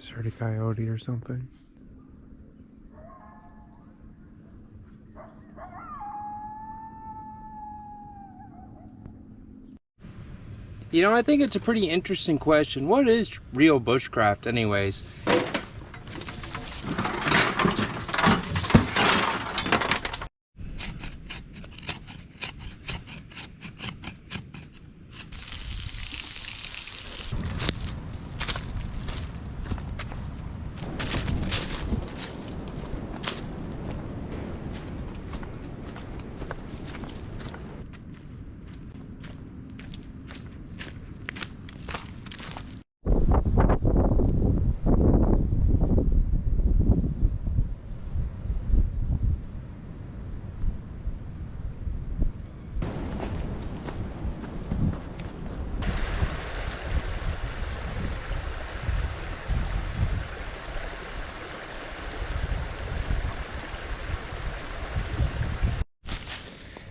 Just heard a coyote or something. You know, I think it's a pretty interesting question. What is real bushcraft anyways?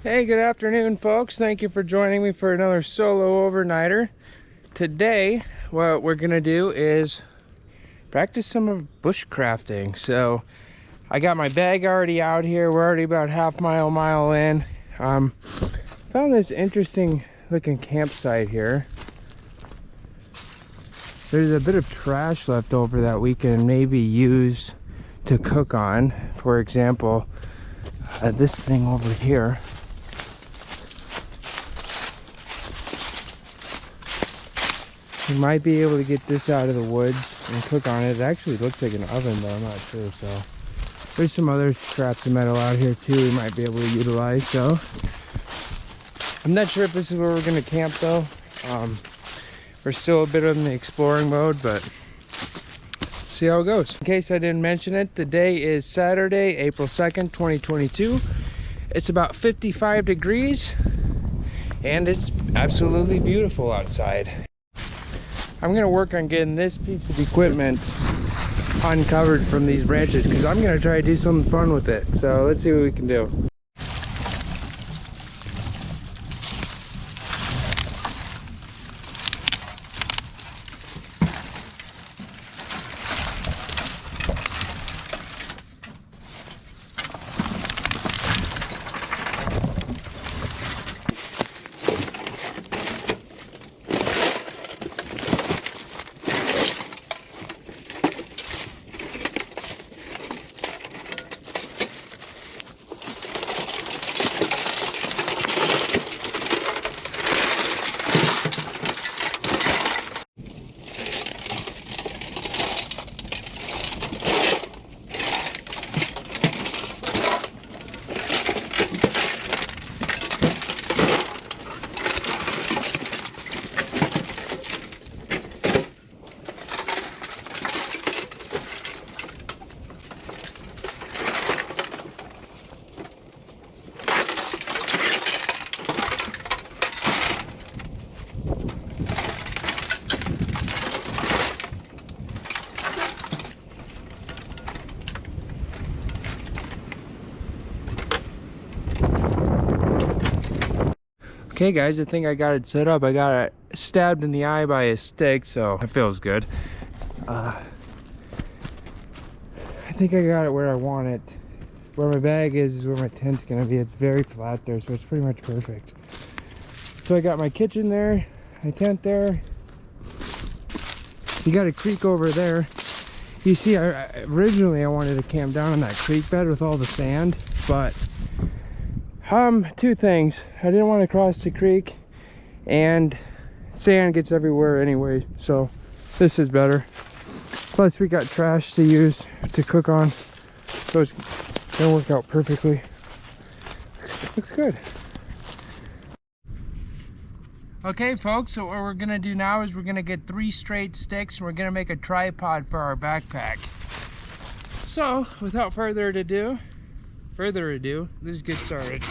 Hey, good afternoon, folks. Thank you for joining me for another solo overnighter. Today, what we're gonna do is practice some of bushcrafting. So I got my bag already out here. We're already about mile in. Found this interesting looking campsite here. There's a bit of trash left over that we can maybe use to cook on. For example, this thing over here. We might be able to get this out of the woods and cook on it. It actually looks like an oven, but I'm not sure. So there's some other scraps of metal out here too we might be able to utilize. So I'm not sure if this is where we're gonna camp though. We're still a bit in the exploring mode, but see how it goes. In case I didn't mention it, the day is Saturday, April 2nd, 2022. It's about 55 degrees and it's absolutely beautiful outside. I'm gonna work on getting this piece of equipment uncovered from these branches because I'm gonna try to do something fun with it. So let's see what we can do. Okay guys, I think I got it set up. I got it stabbed in the eye by a stick, so it feels good. I think I got it where I want it. Where my bag is where my tent's gonna be. It's very flat there, so it's pretty much perfect. So I got my kitchen there, my tent there. You got a creek over there. You see, originally I wanted to camp down on that creek bed with all the sand, but two things. I didn't want to cross the creek, and sand gets everywhere anyway, so this is better. Plus we got trash to use to cook on, so it's gonna work out perfectly. Looks good. Okay folks, so what we're gonna do now is we're gonna get 3 straight sticks and we're gonna make a tripod for our backpack. So without further ado, let's get started.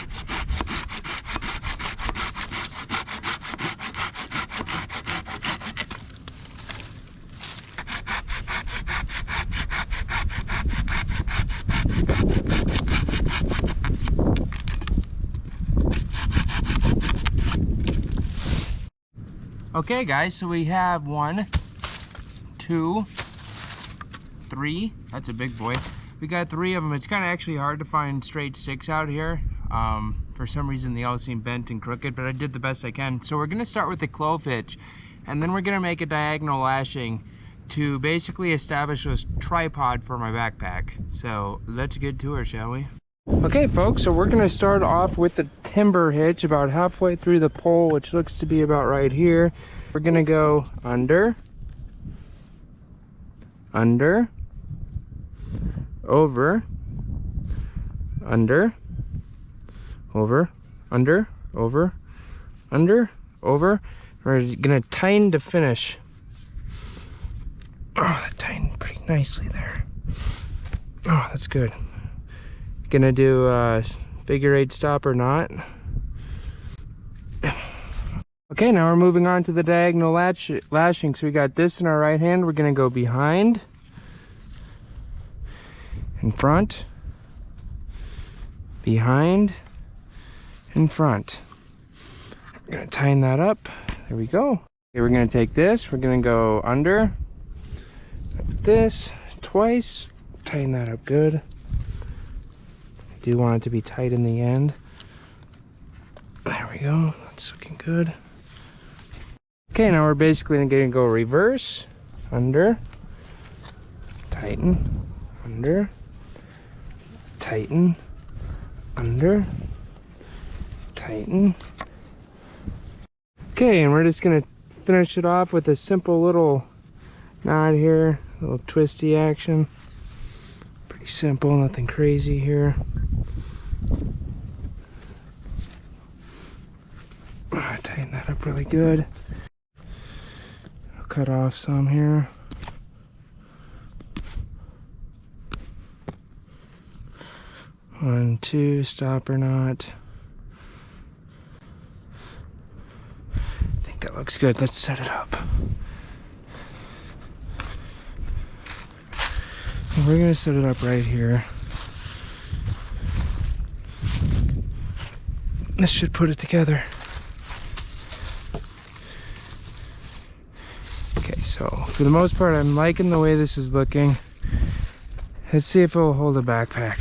Okay guys, so we have 1, 2, 3. That's a big boy. We got 3 of them. It's kind of actually hard to find straight sticks out here. For some reason they all seem bent and crooked, but I did the best I can. So we're gonna start with the clove hitch, and then we're gonna make a diagonal lashing to basically establish a tripod for my backpack. So let's get to it, shall we? Okay folks, so we're gonna start off with the timber hitch about halfway through the pole, which looks to be about right here. We're gonna go under, under, over, under, over, under, over, under, over. We're gonna tighten to finish. Oh, that tightened pretty nicely there. Oh, that's good. Gonna do figure 8 stop or not. Okay, now we're moving on to the diagonal lashing. So we got this in our right hand. We're gonna go behind, in front, behind, in front. We're gonna tighten that up. There we go. Okay, we're gonna take this. We're gonna go under, like this, twice. Tighten that up good. I do want it to be tight in the end. There we go. That's looking good. Okay, now we're basically gonna go reverse, under, tighten, under, tighten, under, tighten. Okay, and we're just gonna finish it off with a simple little knot here, a little twisty action. Pretty simple, nothing crazy here. Tighten that up really good. I'll cut off some here. One, two, stopper knot. I think that looks good. Let's set it up. And we're gonna set it up right here. This should put it together. Okay, so for the most part, I'm liking the way this is looking. Let's see if it will hold a backpack.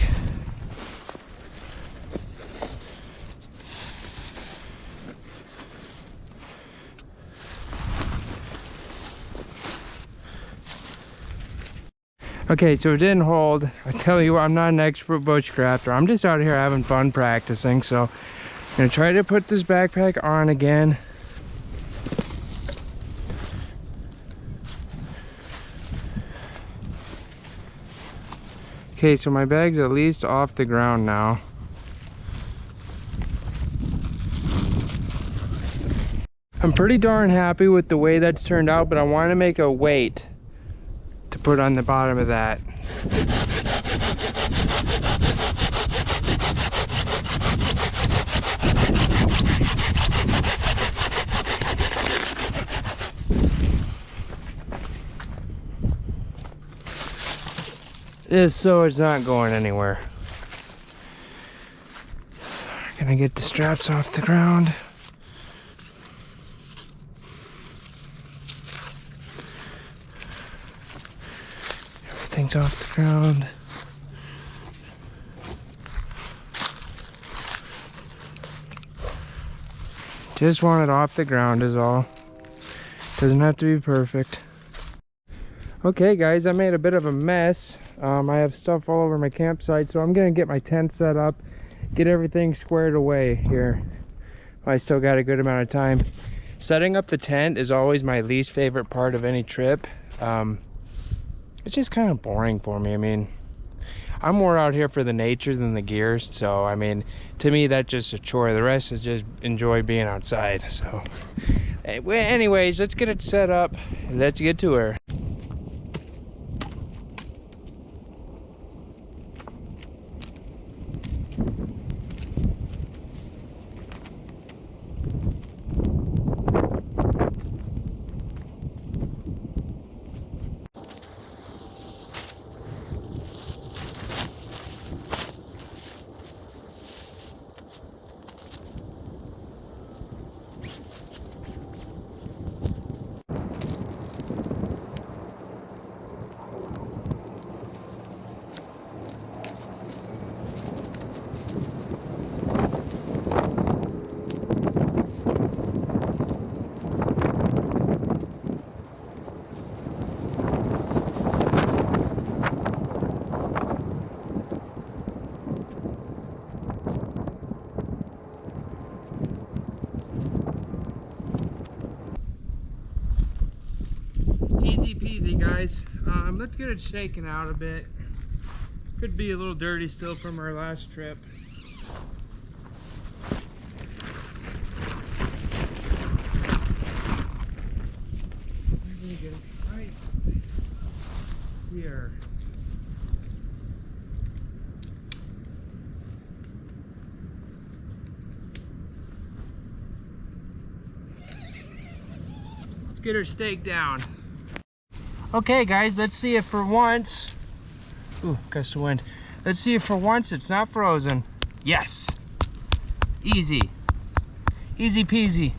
Okay, so it didn't hold. I tell you what, I'm not an expert bushcrafter. I'm just out here having fun practicing. So I'm gonna try to put this backpack on again. Okay, so my bag's at least off the ground now. I'm pretty darn happy with the way that's turned out, but I want to make a weight to put on the bottom of that. Just so it's not going anywhere. Gonna get the straps off the ground. Everything's off the ground. Just want it off the ground is all. Doesn't have to be perfect. Okay guys, I made a bit of a mess. I have stuff all over my campsite, so I'm gonna get my tent set up, get everything squared away here. I still got a good amount of time. Setting up the tent is always my least favorite part of any trip. It's just kind of boring for me. I mean, I'm more out here for the nature than the gear, so I mean, to me that's just a chore. The rest is just enjoy being outside. So anyways, let's get it set up and let's get to her. Easy peasy, guys. Let's get it shaken out a bit. Could be a little dirty still from our last trip. I'm gonna get it right here. Let's get her staked down. Okay guys, let's see if for once, ooh, gust of wind. Let's see if for once it's not frozen. Yes, easy, easy peasy.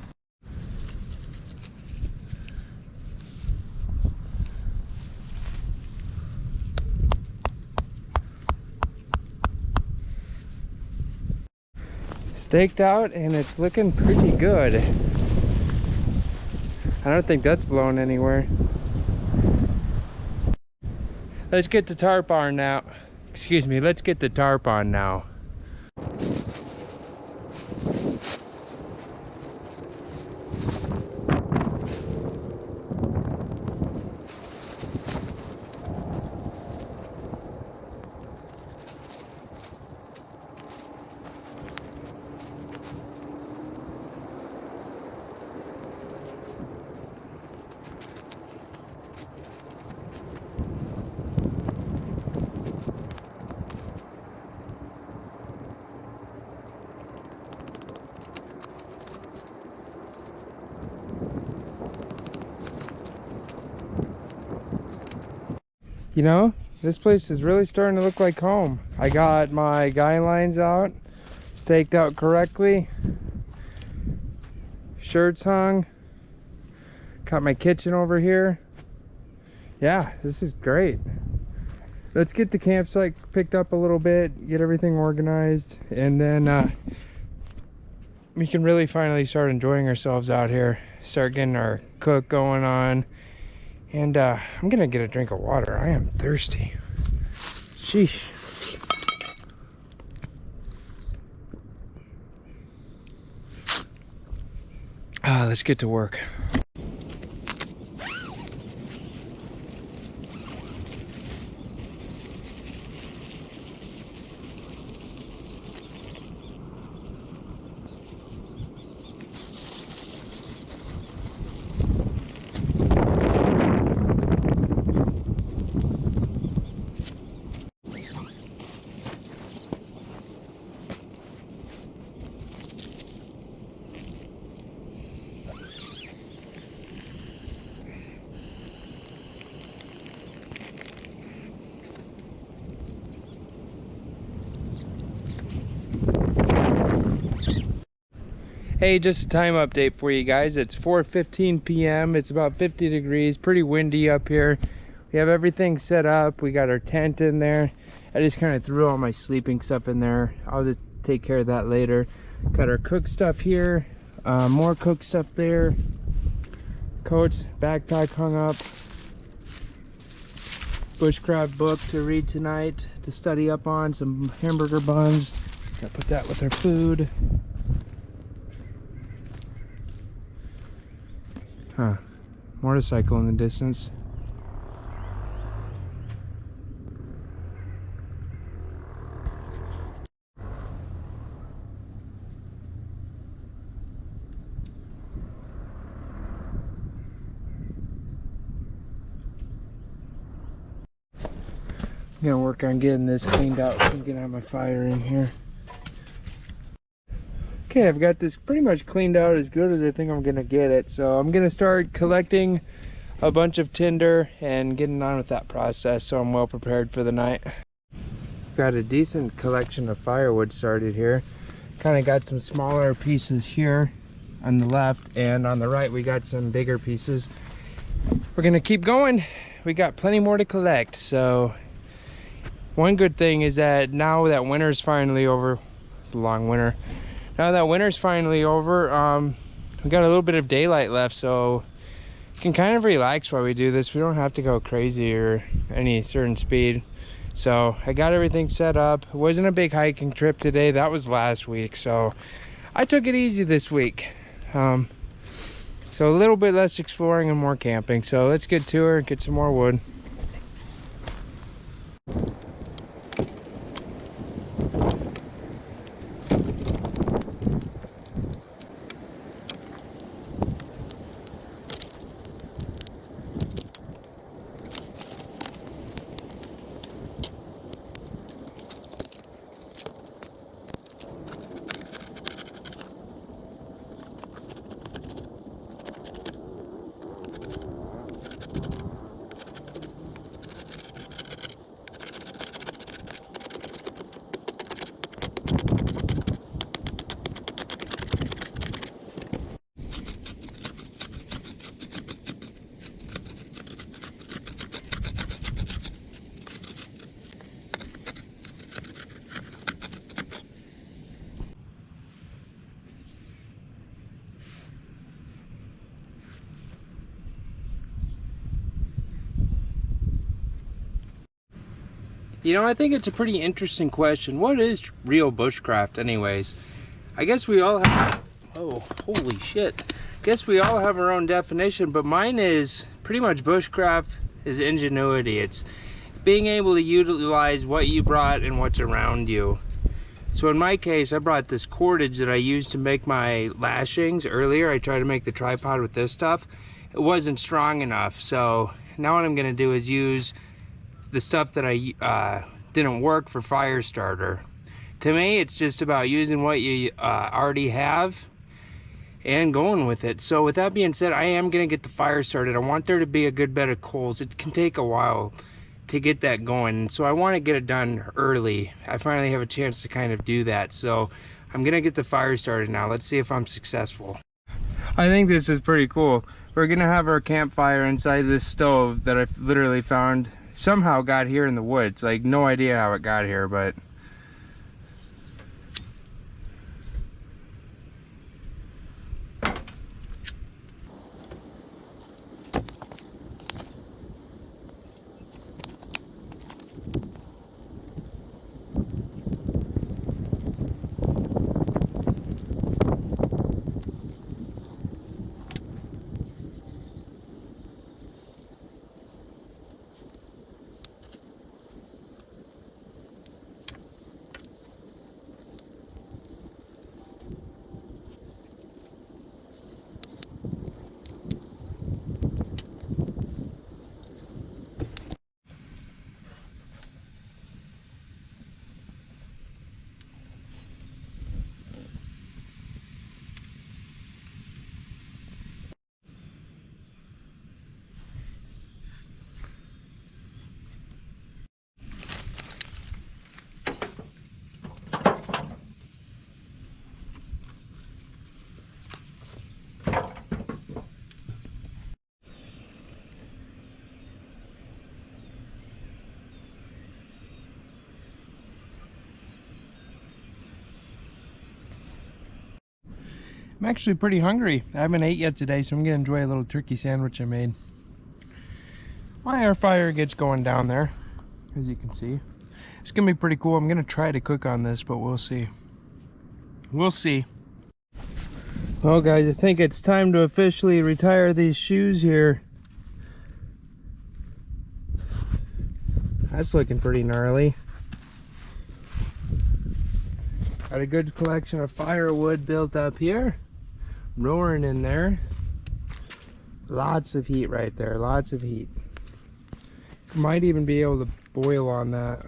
Staked out and it's looking pretty good. I don't think that's blown anywhere. Let's get the tarp on now. Excuse me, let's get the tarp on now. You know, this place is really starting to look like home. I got my guy lines out, staked out correctly, shirts hung, got my kitchen over here. Yeah, this is great. Let's get the campsite picked up a little bit, get everything organized, and then we can really finally start enjoying ourselves out here, start getting our cook going on. And I'm gonna get a drink of water. I am thirsty. Sheesh. Let's get to work. Hey, just a time update for you guys. It's 4:15 p.m. It's about 50 degrees, pretty windy up here. We have everything set up. We got our tent in there. I just kind of threw all my sleeping stuff in there. I'll just take care of that later. Got our cook stuff here, more cook stuff there. Coats, backpack hung up. Bushcraft book to read tonight, to study up on. Some hamburger buns. Gotta put that with our food. Huh, motorcycle in the distance. I'm gonna work on getting this cleaned out so I'm gonna have my fire in here. Okay, I've got this pretty much cleaned out as good as I think I'm gonna get it. So I'm gonna start collecting a bunch of tinder and getting on with that process so I'm well prepared for the night. Got a decent collection of firewood started here. Kind of got some smaller pieces here on the left, and on the right we got some bigger pieces. We're gonna keep going. We got plenty more to collect. So one good thing is that now that winter's finally over, it's a long winter. Now that winter's finally over, we got a little bit of daylight left, so you can kind of relax while we do this. We don't have to go crazy or any certain speed. So I got everything set up. It wasn't a big hiking trip today. That was last week, so I took it easy this week. So a little bit less exploring and more camping. So let's get to her and get some more wood. You know, I think it's a pretty interesting question. What is real bushcraft anyways? I guess we all have, oh, holy shit. Guess we all have our own definition, but mine is pretty much bushcraft is ingenuity. It's being able to utilize what you brought and what's around you. So in my case, I brought this cordage that I used to make my lashings earlier. I tried to make the tripod with this stuff. It wasn't strong enough. So now what I'm gonna do is use the stuff that I didn't work for fire starter. To me, it's just about using what you already have and going with it. So with that being said, I am gonna get the fire started. I want there to be a good bed of coals. It can take a while to get that going, so I want to get it done early. I finally have a chance to kind of do that, so I'm gonna get the fire started now. Let's see if I'm successful. I think this is pretty cool. We're gonna have our campfire inside this stove that I literally found, somehow got here in the woods. Like, no idea how it got here, but I'm actually pretty hungry. I haven't ate yet today, so I'm gonna enjoy a little turkey sandwich I made. My air fryer gets going down there, as you can see. It's gonna be pretty cool. I'm gonna try to cook on this, but we'll see. We'll see. Well guys, I think it's time to officially retire these shoes here. That's looking pretty gnarly. Got a good collection of firewood built up here. Roaring in there. Lots of heat right there, lots of heat. Might even be able to boil on that.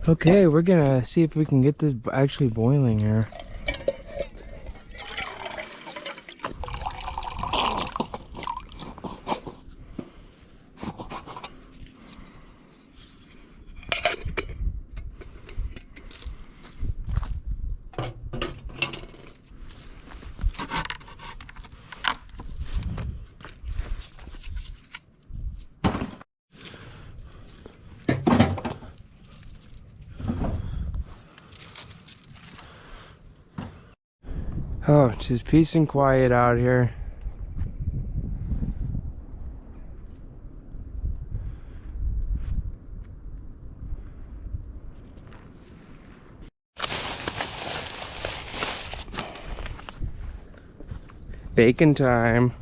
Okay, we're gonna see if we can get this actually boiling here. Oh, just peace and quiet out here. Bacon time.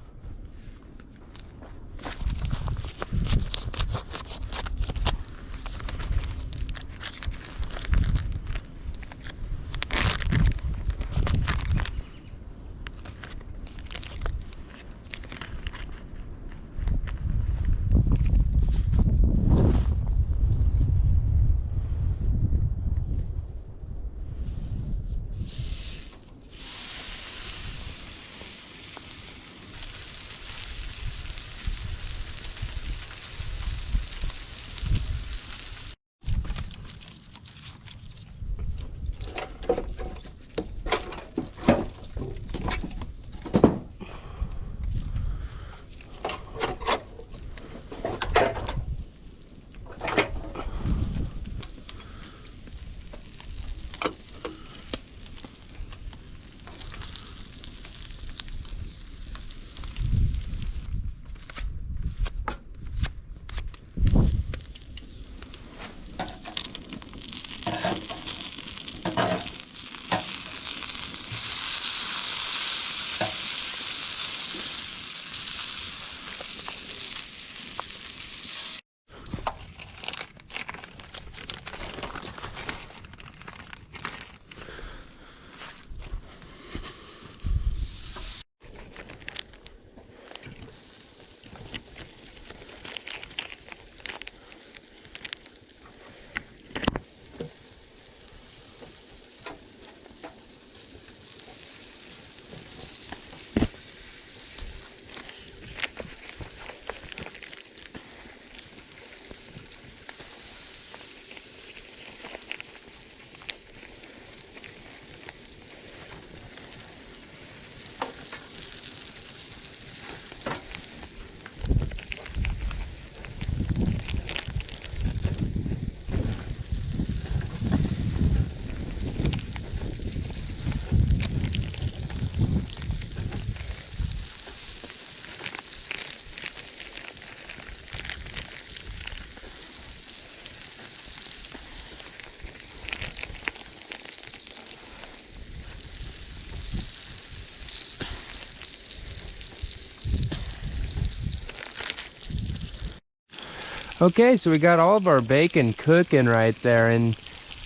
Okay, so we got all of our bacon cooking right there, and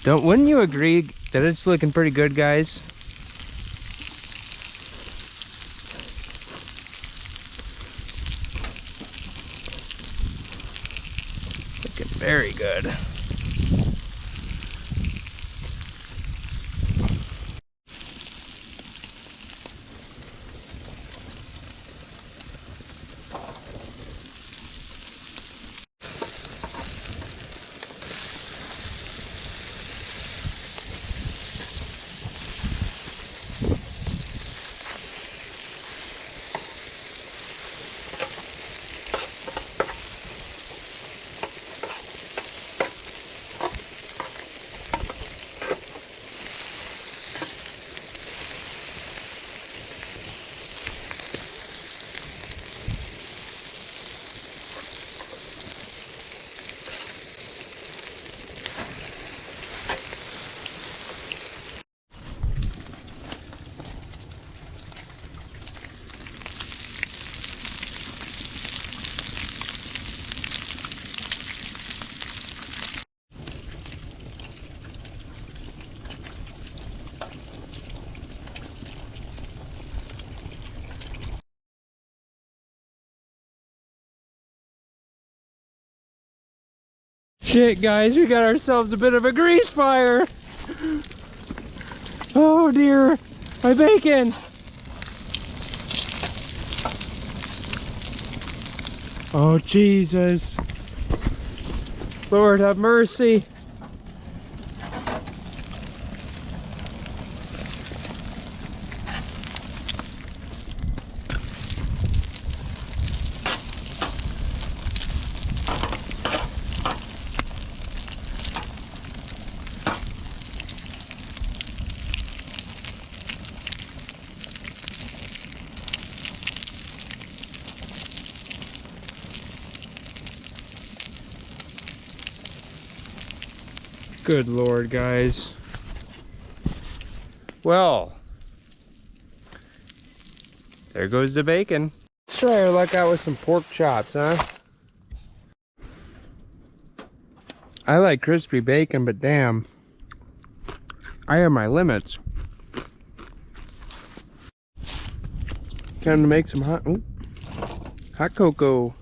wouldn't you agree that it's looking pretty good, guys? Looking very good. Shit, guys, we got ourselves a bit of a grease fire. Oh dear, my bacon. Oh Jesus. Lord have mercy. Good Lord, guys. Well, there goes the bacon. Let's try our luck out with some pork chops, huh? I like crispy bacon, but damn, I have my limits. Time to make some hot cocoa.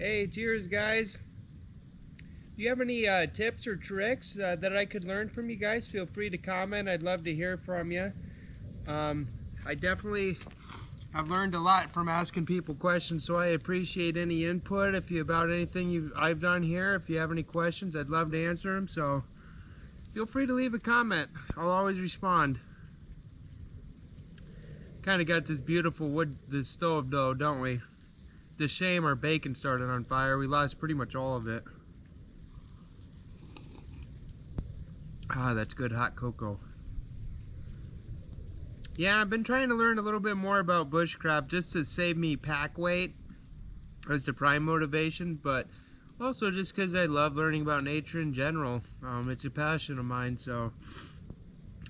Hey, cheers, guys. Do you have any tips or tricks that I could learn from you guys? Feel free to comment. I'd love to hear from you. I definitely have learned a lot from asking people questions, so I appreciate any input about anything I've done here. If you have any questions, I'd love to answer them. So feel free to leave a comment. I'll always respond. Kind of got this beautiful this stove though, don't we? It's a shame our bacon started on fire. We lost pretty much all of it. Ah, that's good hot cocoa. Yeah, I've been trying to learn a little bit more about bushcraft just to save me pack weight as the prime motivation, but also just because I love learning about nature in general. It's a passion of mine, so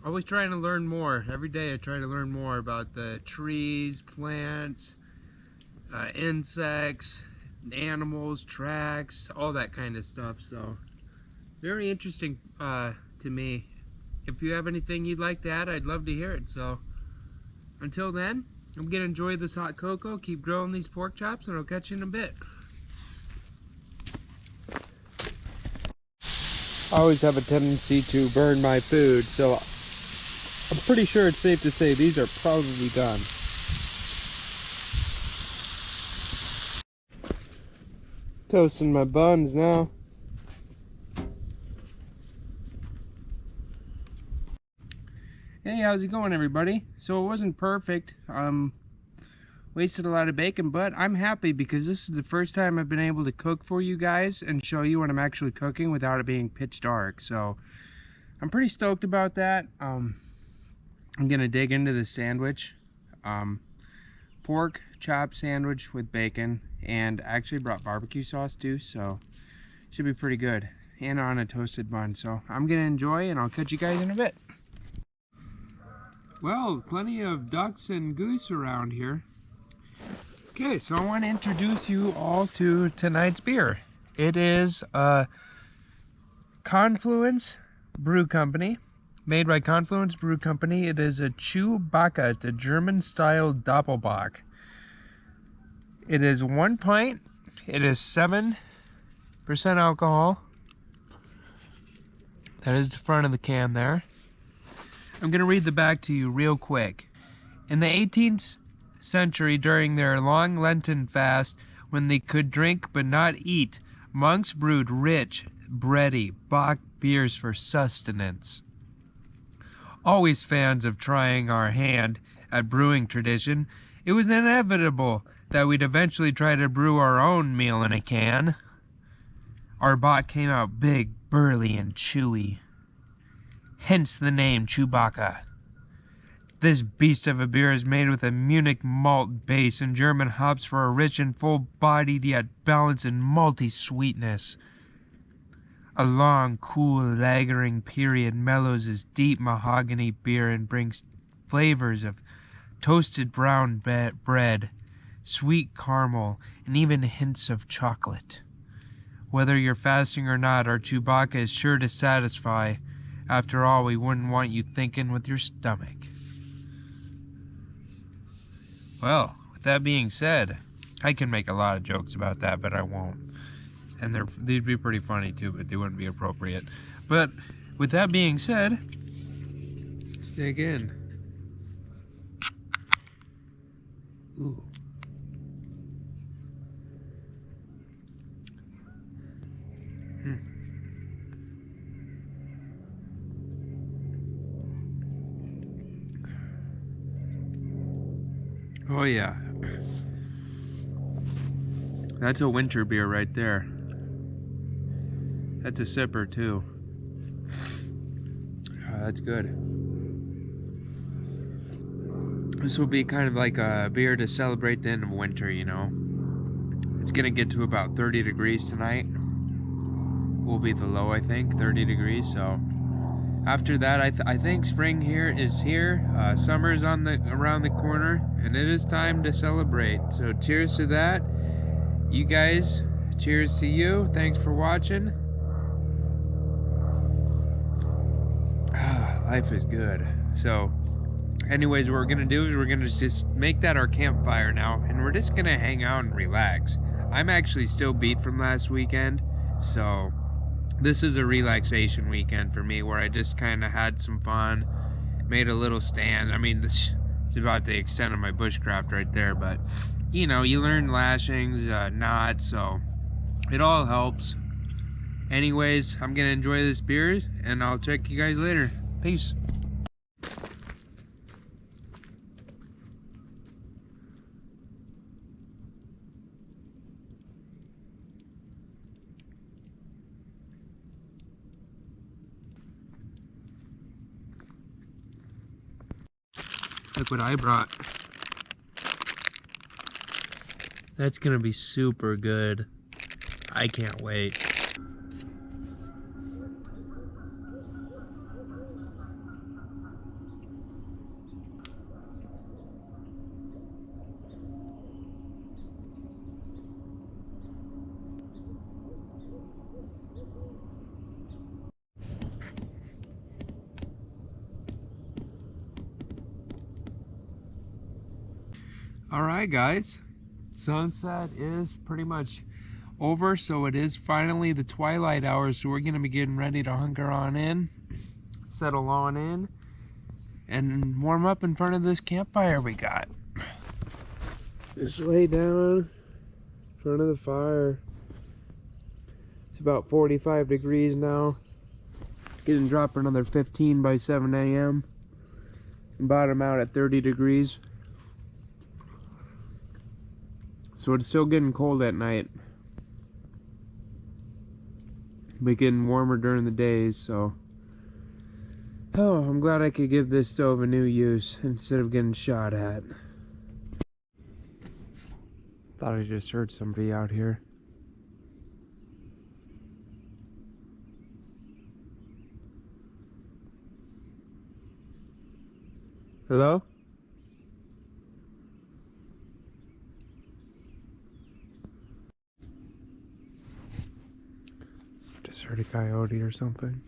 always trying to learn more. Every day I try to learn more about the trees, plants, insects, animals, tracks, all that kind of stuff. So very interesting to me. If you have anything you'd like to add, I'd love to hear it. So until then, I'm gonna enjoy this hot cocoa, keep growing these pork chops, and I'll catch you in a bit. I always have a tendency to burn my food, so I'm pretty sure it's safe to say these are probably done. Toasting my buns now. Hey, how's it going, everybody? So it wasn't perfect. Wasted a lot of bacon, but I'm happy because this is the first time I've been able to cook for you guys and show you what I'm actually cooking without it being pitch dark. So I'm pretty stoked about that. I'm gonna dig into the sandwich. Pork chop sandwich with bacon, and I actually brought barbecue sauce too, so should be pretty good, and on a toasted bun. So I'm gonna enjoy, and I'll catch you guys in a bit. Well, plenty of ducks and goose around here. Okay, so I want to introduce you all to tonight's beer. It is Confluence Brew Company, made by Confluence Brew Company. It is a Chewbacca. It's a German-style Doppelbock. It is 1 pint. It is 7% alcohol. That is the front of the can there. I'm going to read the back to you real quick. In the 18th century during their long Lenten fast when they could drink but not eat. Monks brewed rich, bready bock beers for sustenance. Always fans of trying our hand at brewing tradition, it was inevitable that we'd eventually try to brew our own meal in a can. Our bock came out big, burly, and chewy. Hence the name Chewbacca. This beast of a beer is made with a Munich malt base and German hops for a rich and full-bodied yet balanced and malty sweetness. A long, cool, lagering period mellows this deep mahogany beer and brings flavors of toasted brown bread, sweet caramel, and even hints of chocolate. Whether you're fasting or not, our Chewbacca is sure to satisfy. After all, we wouldn't want you thinking with your stomach. Well, with that being said, I can make a lot of jokes about that, but I won't. And they'd be pretty funny too, but they wouldn't be appropriate. But with that being said, let's dig in. Ooh. Oh yeah. That's a winter beer right there. That's a sipper too. Oh, that's good. This will be kind of like a beer to celebrate the end of winter, you know. It's gonna get to about 30 degrees tonight. Will be the low, I think, 30 degrees. So after that, I think spring is here. Summer's around the corner, and it is time to celebrate. So cheers to that. You guys, cheers to you. Thanks for watching. Life is good. So anyways, what we're gonna do is we're gonna just make that our campfire now, and we're just gonna hang out and relax. I'm actually still beat from last weekend, so this is a relaxation weekend for me where I just kind of had some fun, made a little stand. I mean, it's about the extent of my bushcraft right there, but you know, you learn lashings, knots, so it all helps. Anyways, I'm gonna enjoy this beer, and I'll check you guys later. Peace. Look what I brought. That's gonna be super good. I can't wait. Alright guys, sunset is pretty much over, so it is finally the twilight hours, so we're gonna be getting ready to hunker on in, settle on in, and warm up in front of this campfire we got. Just lay down in front of the fire. It's about 45 degrees now. Getting dropped for another 15 by 7 a.m. Bottom out at 30 degrees. So it's still getting cold at night, but getting warmer during the days, so oh, I'm glad I could give this stove a new use instead of getting shot at. Thought I just heard somebody out here. Hello? Just heard a coyote or something.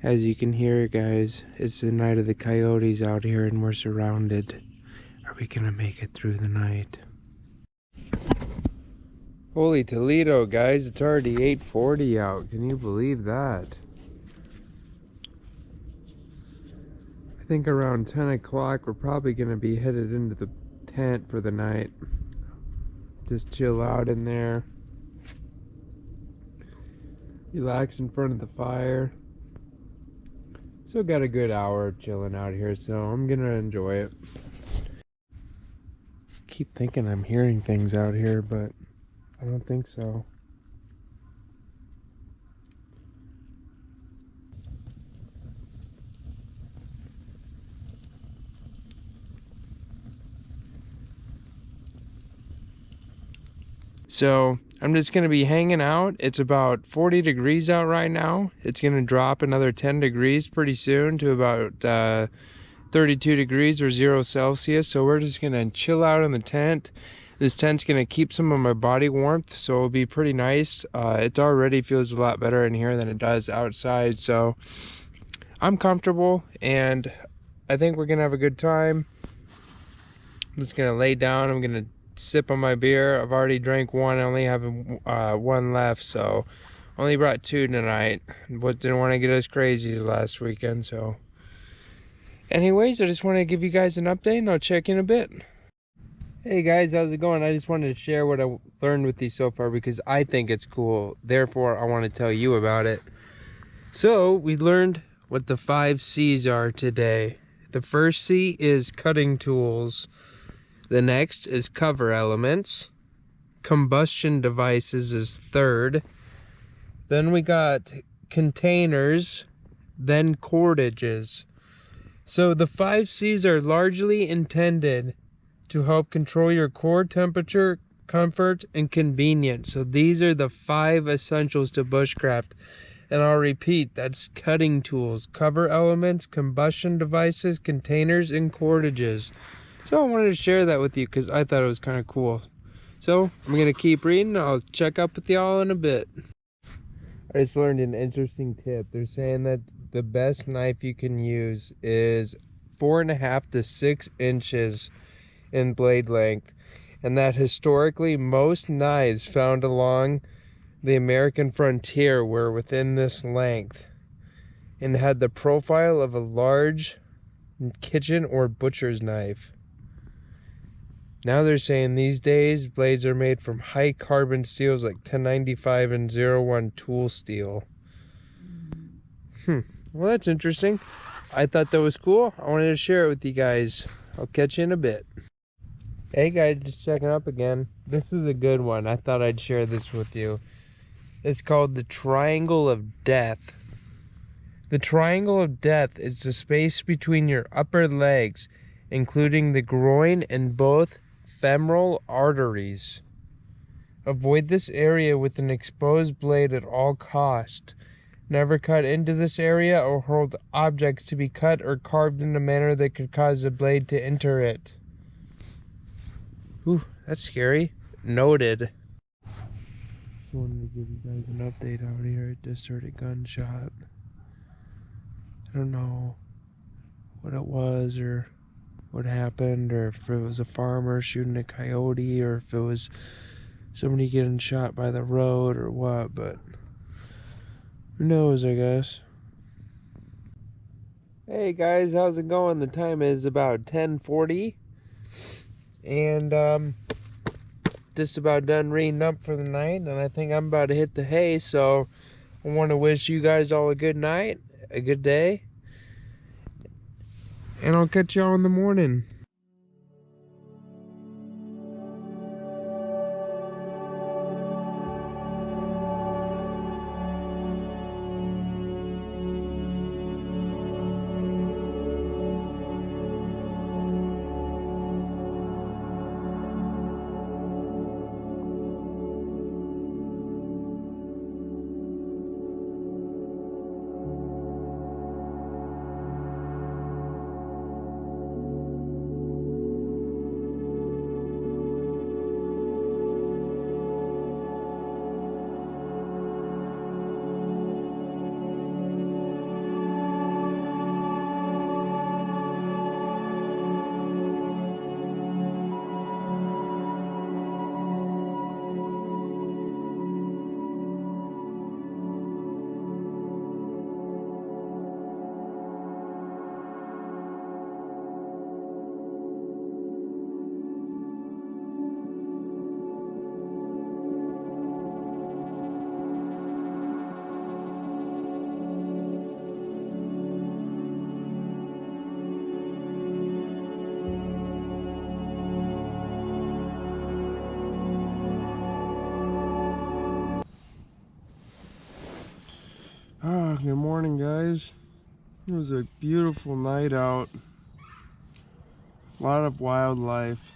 As you can hear, guys, it's the night of the coyotes out here and we're surrounded. Are we gonna make it through the night? Holy Toledo, guys, it's already 8:40 out. Can you believe that? I think around 10 o'clock we're probably gonna be headed into the tent for the night. Just chill out in there. Relax in front of the fire. Still got a good hour of chilling out here, so I'm gonna enjoy it. Keep thinking I'm hearing things out here, but I don't think so. So I'm just gonna be hanging out. It's about 40 degrees out right now. It's gonna drop another 10 degrees pretty soon to about 32 degrees or 0 Celsius. So we're just gonna chill out in the tent. This tent's gonna keep some of my body warmth, so it'll be pretty nice. It already feels a lot better in here than it does outside. So I'm comfortable and I think we're gonna have a good time. I'm just gonna lay down. I'm gonna sip on my beer. I've already drank one. I only have one left, so only brought two tonight. But didn't want to get as crazy as last weekend. So anyways, I just want to give you guys an update and I'll check in a bit. Hey guys, how's it going? I just wanted to share what I learned with you so far because I think it's cool. Therefore, I want to tell you about it. So we learned what the 5 C's are today. The first C is cutting tools. The next is cover elements. Combustion devices is third. Then we got containers, then cordages. So the 5 C's are largely intended to help control your core temperature, comfort, and convenience. So these are the 5 essentials to bushcraft. And I'll repeat, that's cutting tools, cover elements, combustion devices, containers, and cordages. So I wanted to share that with you because I thought it was kind of cool. So I'm going to keep reading. I'll check up with y'all in a bit. I just learned an interesting tip. They're saying that the best knife you can use is 4.5 to 6 inches in blade length. And that historically most knives found along the American frontier were within this length and had the profile of a large kitchen or butcher's knife. Now they're saying these days blades are made from high carbon steels like 1095 and 01 tool steel. Well, that's interesting. I thought that was cool. I wanted to share it with you guys. I'll catch you in a bit. Hey guys, just checking up again. This is a good one. I thought I'd share this with you. It's called the Triangle of Death. The Triangle of Death is the space between your upper legs, including the groin and both femoral arteries. Avoid this area with an exposed blade at all costs. Never cut into this area or hold objects to be cut or carved in a manner that could cause the blade to enter it. Ooh, that's scary. Noted. Just wanted to give you guys an update out here. I just heard a gunshot. I don't know what it was or what happened, or if it was a farmer shooting a coyote, or if it was somebody getting shot by the road or what, but who knows, I guess. Hey guys, how's it going? The time is about 10:40 and just about done reading up for the night, and I think I'm about to hit the hay, so I want to wish you guys all a good night, a good day, and I'll catch y'all in the morning. Good morning, guys. It was a beautiful night out. A lot of wildlife.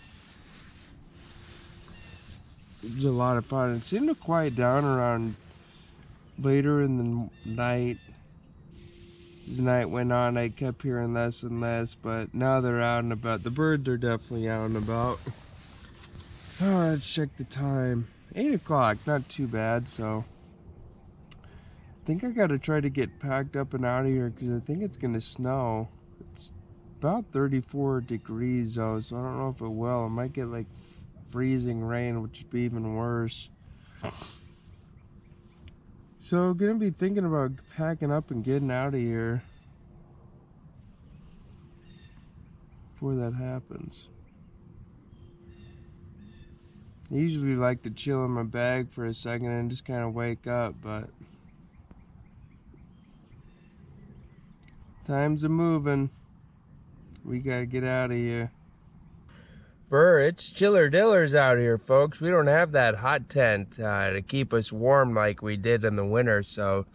It was a lot of fun. It seemed to quiet down around later in the night. As the night went on, I kept hearing less and less, but now they're out and about. The birds are definitely out and about. Let's check the time. 8 o'clock, not too bad, so I think I gotta try to get packed up and out of here because I think it's gonna snow. It's about 34 degrees though, so I don't know if it will. It might get like freezing rain, which would be even worse. So I'm gonna be thinking about packing up and getting out of here before that happens. I usually like to chill in my bag for a second and just kind of wake up, but time's a moving. We gotta get out of here. Burr, it's chiller dillers out here, folks. We don't have that hot tent to keep us warm like we did in the winter. So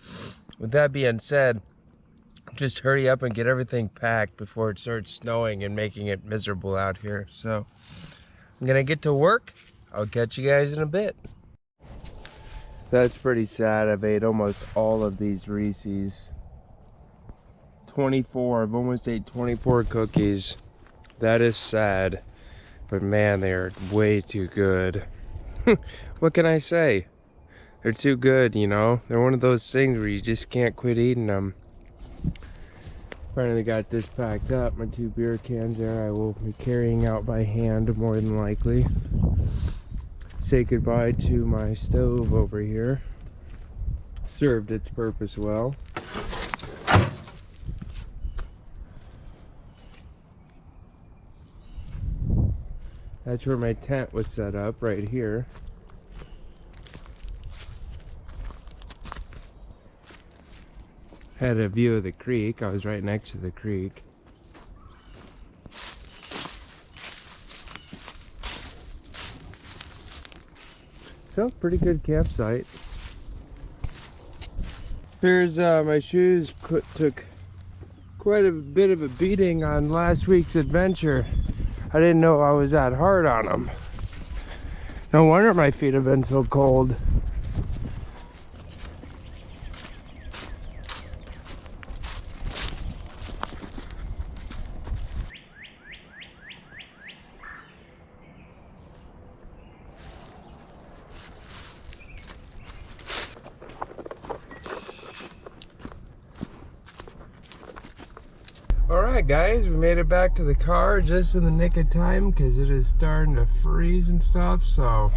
with that being said, just hurry up and get everything packed before it starts snowing and making it miserable out here. So I'm gonna get to work. I'll catch you guys in a bit. That's pretty sad. I've ate almost all of these Reese's. 24. I've almost ate 24 cookies. That is sad. But man, they are way too good. What can I say? They're too good, you know? They're one of those things where you just can't quit eating them. Finally got this packed up. My 2 beer cans there I will be carrying out by hand more than likely. Say goodbye to my stove over here. Served its purpose well. That's where my tent was set up, right here. Had a view of the creek. I was right next to the creek. So, pretty good campsite. Here's my shoes. Took quite a bit of a beating on last week's adventure. I didn't know I was that hard on them. No wonder my feet have been so cold. Alright guys, we made it back to the car just in the nick of time because it is starting to freeze and stuff. So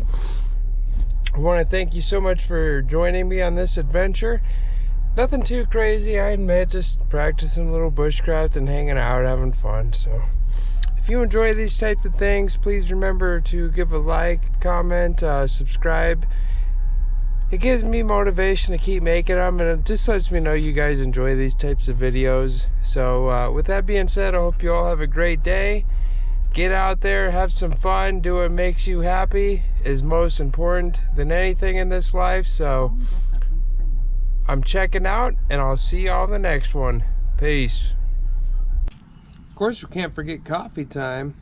I want to thank you so much for joining me on this adventure. Nothing too crazy, I admit, just practicing a little bushcraft and hanging out, having fun. So if you enjoy these types of things, please remember to give a like, comment, subscribe. It gives me motivation to keep making them, and it just lets me know you guys enjoy these types of videos. So with that being said, I hope you all have a great day. Get out there, have some fun, do what makes you happy is most important than anything in this life. So I'm checking out, and I'll see y'all in the next one. Peace. Of course, we can't forget coffee time.